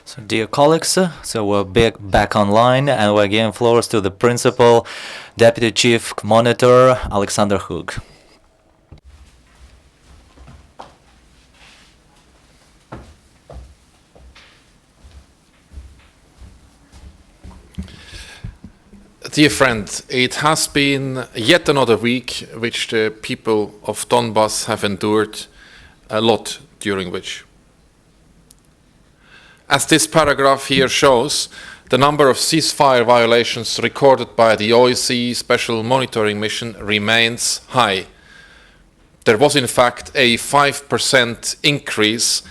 So, dear colleagues, so we're back online, and we're giving floors to the Principal Deputy Chief Monitor, Alexander Hug. Dear friend, it has been yet another week which the people of Donbass have endured a lot during which. As this paragraph here shows, the number of ceasefire violations recorded by the OSCE Special Monitoring Mission remains high. There was in fact a 5% increase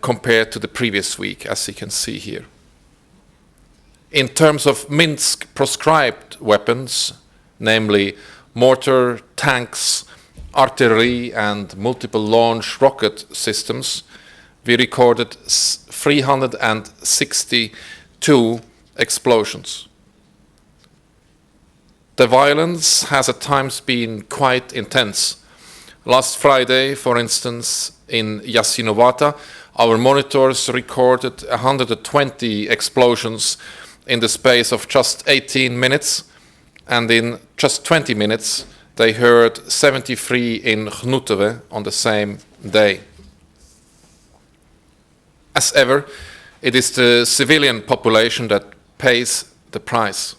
compared to the previous week, as you can see here. In terms of Minsk proscribed weapons, namely mortar, tanks, artillery and multiple launch rocket systems, we recorded 362 explosions. The violence has at times been quite intense. Last Friday, for instance, in Yasinovata, our monitors recorded 120 explosions in the space of just 18 minutes, and in just 20 minutes they heard 73 in Hnutove on the same day. As ever, it is the civilian population that pays the price.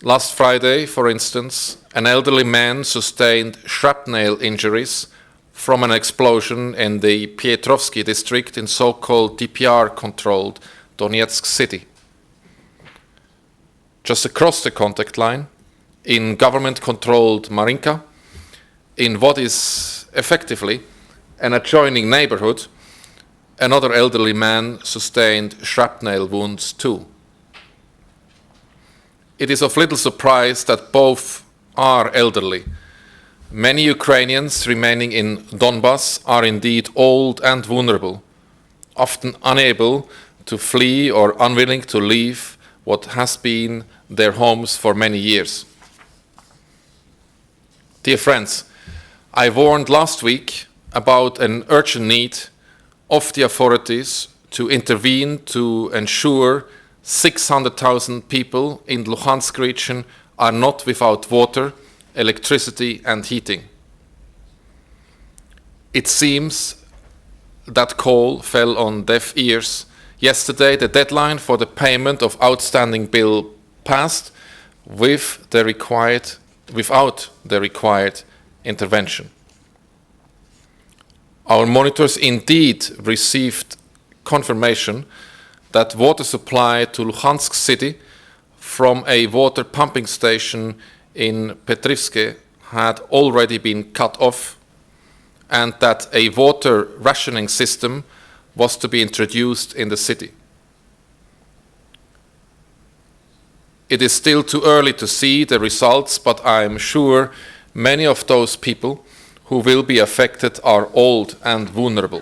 Last Friday, for instance, an elderly man sustained shrapnel injuries from an explosion in the Pietrovsky district in so-called DPR-controlled Donetsk city. Just across the contact line, in government-controlled Marinka, in what is effectively an adjoining neighborhood, another elderly man sustained shrapnel wounds too. It is of little surprise that both are elderly. Many Ukrainians remaining in Donbass are indeed old and vulnerable, often unable to flee or unwilling to leave what has been their homes for many years. Dear friends, I warned last week about an urgent need of the authorities to intervene to ensure 600,000 people in the Luhansk region are not without water, electricity and heating. It seems that call fell on deaf ears. Yesterday, the deadline for the payment of outstanding bill passed without the required intervention. Our monitors indeed received confirmation that water supply to Luhansk city from a water pumping station in Petrivske had already been cut off, and that a water rationing system was to be introduced in the city. It is still too early to see the results, but I am sure many of those people who will be affected are old and vulnerable.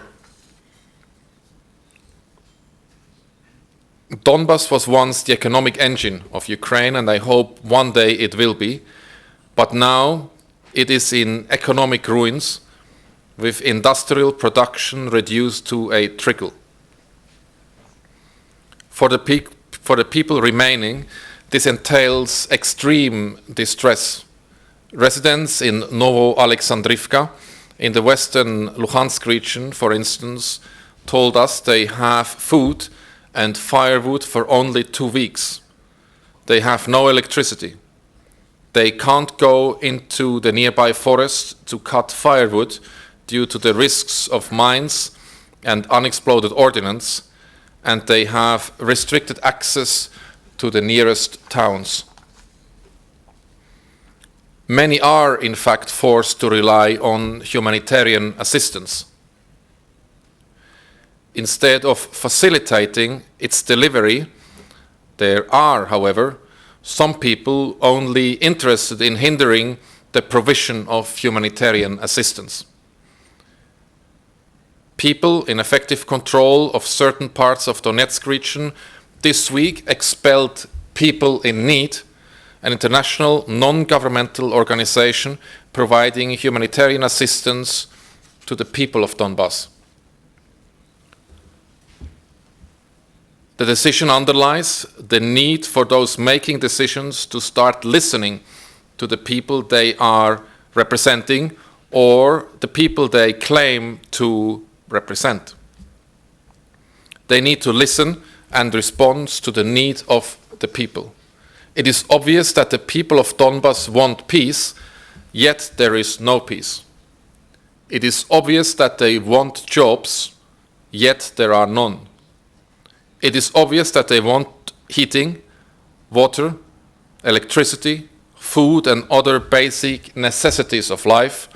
Donbass was once the economic engine of Ukraine, and I hope one day it will be, but now it is in economic ruins, with industrial production reduced to a trickle. For the people remaining, this entails extreme distress. Residents in Novo-Alexandrivka, in the western Luhansk region, for instance, told us they have food and firewood for only 2 weeks. They have no electricity. They can't go into the nearby forest to cut firewood due to the risks of mines and unexploded ordnance, and they have restricted access to the nearest towns. Many are, in fact, forced to rely on humanitarian assistance. Instead of facilitating its delivery, there are, however, some people only interested in hindering the provision of humanitarian assistance. People in effective control of certain parts of Donetsk region this week expelled People in Need, an international non-governmental organization providing humanitarian assistance to the people of Donbass. The decision underlies the need for those making decisions to start listening to the people they are representing or the people they claim to represent. They need to listen and respond to the need of the people. It is obvious that the people of Donbas want peace, yet there is no peace. It is obvious that they want jobs, yet there are none. It is obvious that they want heating, water, electricity, food and other basic necessities of life,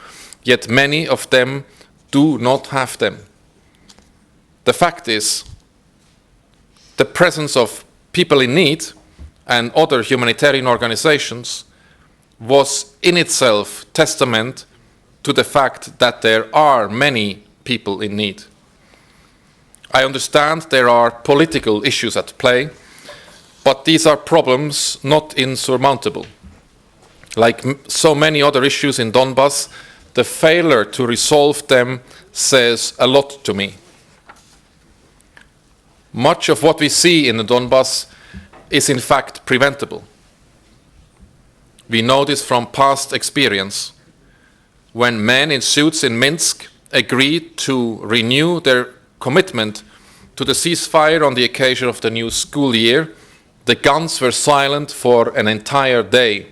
yet many of them do not have them. The fact is, the presence of people in need and other humanitarian organizations was in itself testament to the fact that there are many people in need. I understand there are political issues at play, but these are problems not insurmountable. Like so many other issues in Donbas, the failure to resolve them says a lot to me. Much of what we see in the Donbas is in fact preventable. We know this from past experience. When men in suits in Minsk agreed to renew their commitment to the ceasefire on the occasion of the new school year, the guns were silent for an entire day.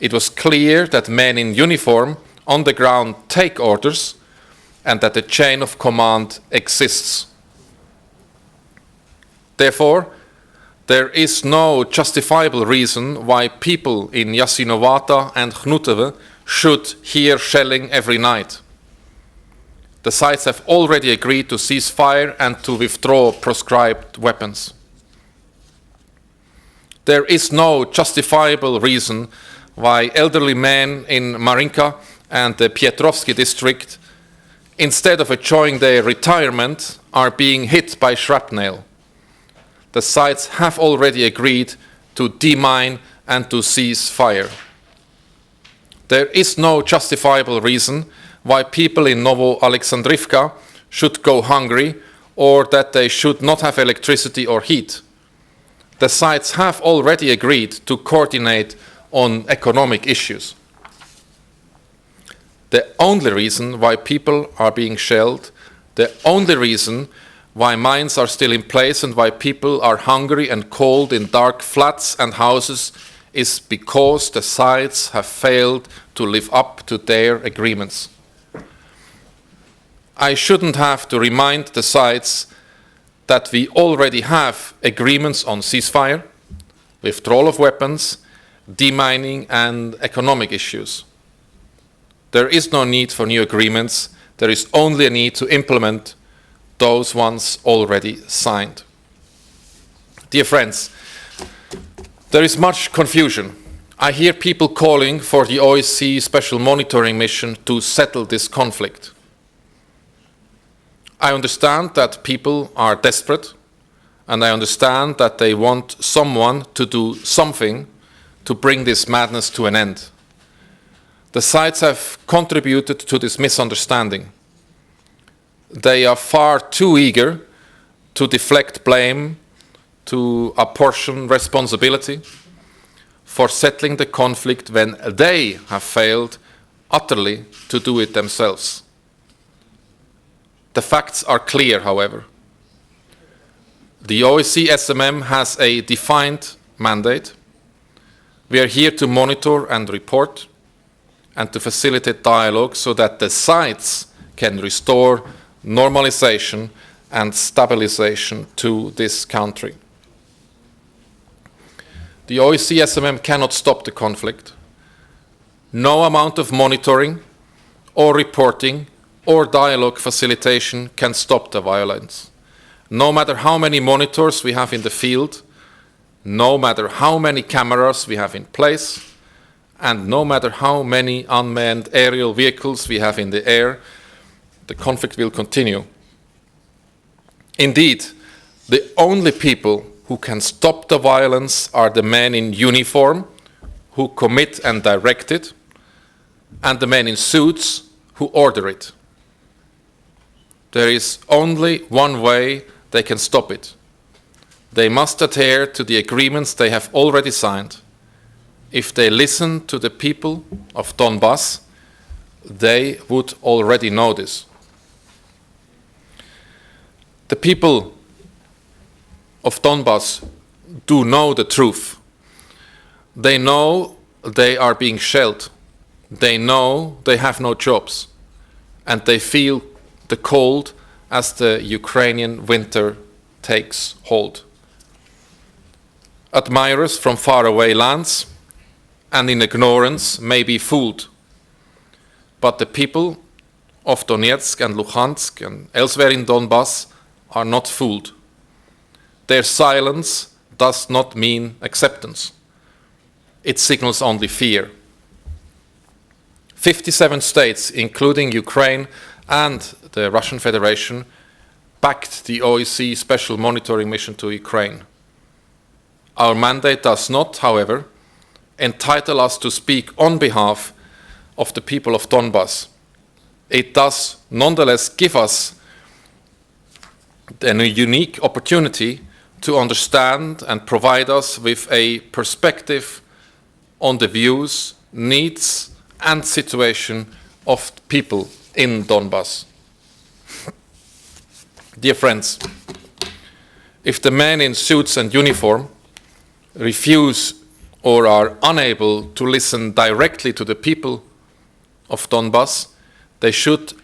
It was clear that men in uniform on the ground take orders and that the chain of command exists. Therefore, there is no justifiable reason why people in Yasinovata and Hnutove should hear shelling every night. The sides have already agreed to cease fire and to withdraw proscribed weapons. There is no justifiable reason why elderly men in Marinka and the Pietrovsky district, instead of enjoying their retirement, are being hit by shrapnel. The sides have already agreed to demine and to cease fire. There is no justifiable reason why people in Novo-Alexandrivka should go hungry or that they should not have electricity or heat. The sides have already agreed to coordinate on economic issues. The only reason why people are being shelled, the only reason why mines are still in place and why people are hungry and cold in dark flats and houses is because the sides have failed to live up to their agreements. I shouldn't have to remind the sides that we already have agreements on ceasefire, withdrawal of weapons, demining and economic issues. There is no need for new agreements. There is only a need to implement those ones already signed. Dear friends, there is much confusion. I hear people calling for the OSCE Special Monitoring Mission to settle this conflict. I understand that people are desperate, and I understand that they want someone to do something to bring this madness to an end. The sides have contributed to this misunderstanding. They are far too eager to deflect blame, to apportion responsibility for settling the conflict when they have failed utterly to do it themselves. The facts are clear, however. The OSCE SMM has a defined mandate. We are here to monitor and report and to facilitate dialogue so that the sides can restore normalization and stabilization to this country. The OSCE SMM cannot stop the conflict. No amount of monitoring or reporting or dialogue facilitation can stop the violence. No matter how many monitors we have in the field, no matter how many cameras we have in place, and no matter how many unmanned aerial vehicles we have in the air, the conflict will continue. Indeed, the only people who can stop the violence are the men in uniform who commit and direct it, and the men in suits who order it. There is only one way they can stop it. They must adhere to the agreements they have already signed. If they listen to the people of Donbass, they would already know this. The people of Donbass do know the truth. They know they are being shelled. They know they have no jobs. And they feel the cold as the Ukrainian winter takes hold. Admirers from faraway lands and in ignorance may be fooled. But the people of Donetsk and Luhansk and elsewhere in Donbass are not fooled. Their silence does not mean acceptance. It signals only fear. 57 states, including Ukraine and the Russian Federation, backed the OSCE Special Monitoring Mission to Ukraine. Our mandate does not, however, entitle us to speak on behalf of the people of Donbass. It does nonetheless give us a unique opportunity to understand and provide us with a perspective on the views, needs, and situation of people in Donbass. Dear friends, if the men in suits and uniform refuse or are unable to listen directly to the people of Donbass, they should,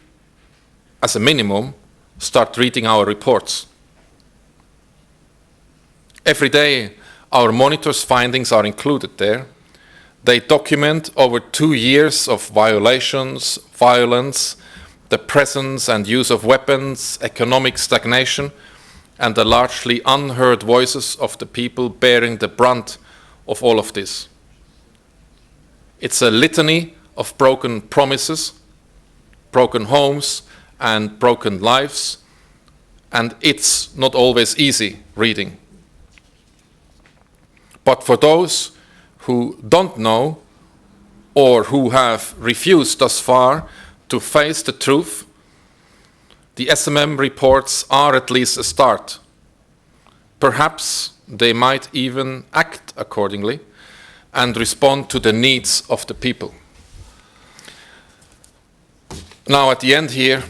as a minimum, start reading our reports. Every day, our monitors' findings are included there. They document over 2 years of violations, violence, the presence and use of weapons, economic stagnation, and the largely unheard voices of the people bearing the brunt of all of this. It's a litany of broken promises, broken homes, and broken lives, and it's not always easy reading. But for those who don't know or who have refused thus far to face the truth, the SMM reports are at least a start. Perhaps they might even act accordingly and respond to the needs of the people. Now at the end here,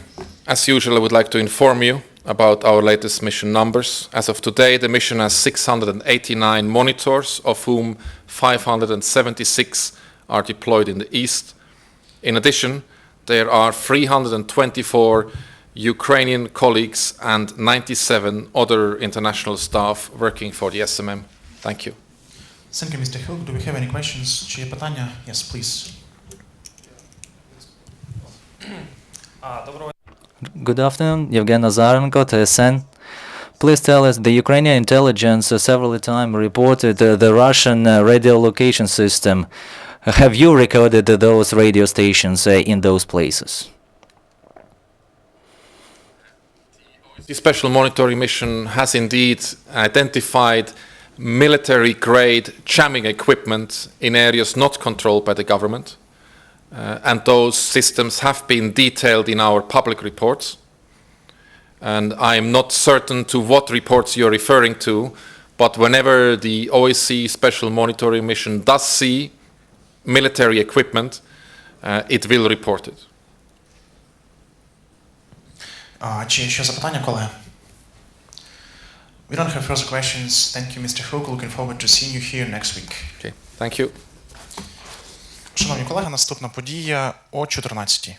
as usual, I would like to inform you about our latest mission numbers. As of today, the mission has 689 monitors, of whom 576 are deployed in the east. In addition, there are 324 Ukrainian colleagues and 97 other international staff working for the SMM. Thank you. Thank you, Mr. Hook. Do we have any questions? Чи є питання? Yes, please. Good afternoon, Yevgen Nazarenko, TSN. Please tell us, the Ukrainian intelligence several times reported the Russian radio location system. Have you recorded those radio stations in those places? The Special Monitoring Mission has indeed identified military-grade jamming equipment in areas not controlled by the government. And those systems have been detailed in our public reports. And I'm not certain to what reports you're referring to, but whenever the OSCE Special Monitoring Mission does see military equipment, it will report it. Чи є ще запитання, колеги? We don't have further questions. Thank you, Mr. Hook. Looking forward to seeing you here next week. Okay, thank you. Шановні колеги, наступна подія о 14:00.